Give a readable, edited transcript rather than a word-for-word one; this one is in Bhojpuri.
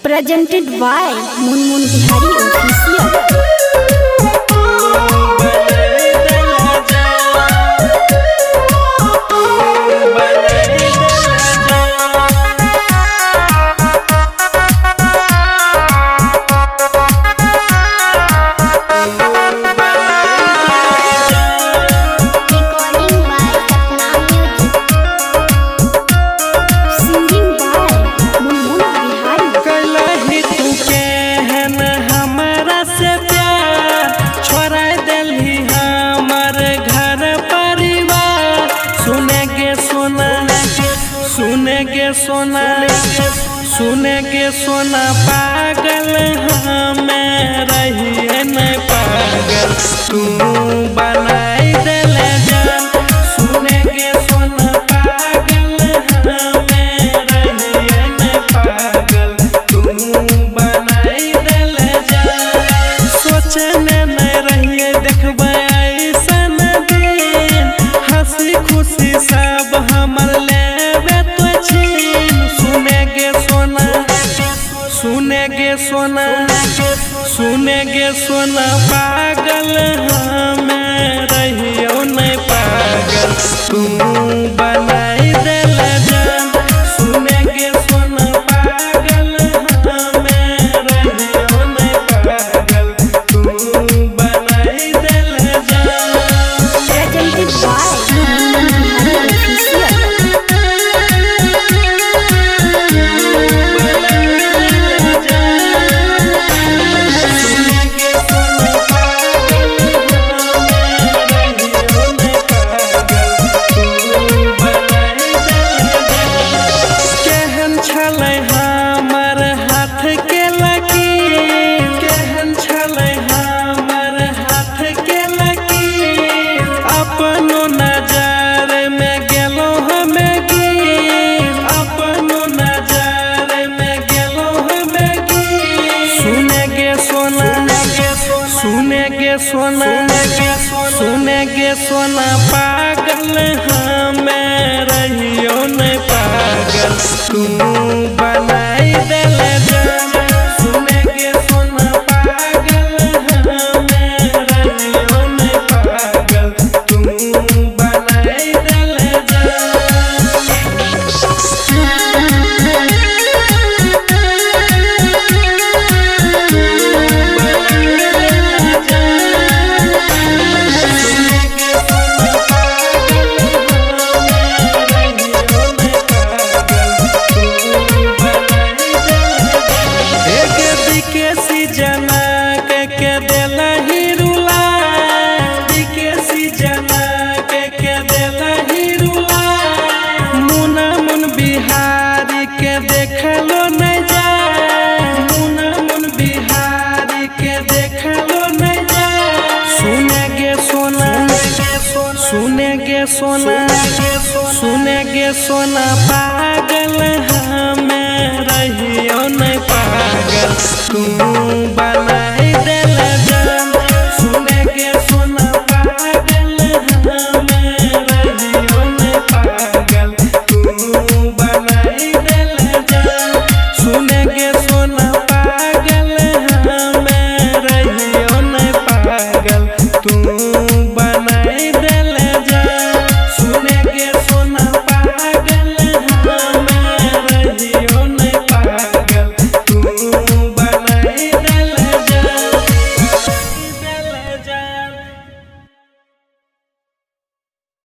Presented by Munmun Bihari Official. सुने के सोना पागल हमें रहिए नहीं पागल तू बनाई देले जान। सुने के सोना पागल हमें रहिए नहीं पागल तू बनाई देले जान। सोचने नहीं रहिए देखबे ऐसन दिन हंसी खुशी सब हमर लेबे तो छीन। सुने के सोना पागल हमें रहियो नहीं पागल तू बनाई देले जान। सुने के सोना पागल हमें रहियो नहीं पागल तू बनाई देले जान। Presented by Munmun Bihari Official. सुने के सोना पागल हमें रहियो नहीं पागल तू बना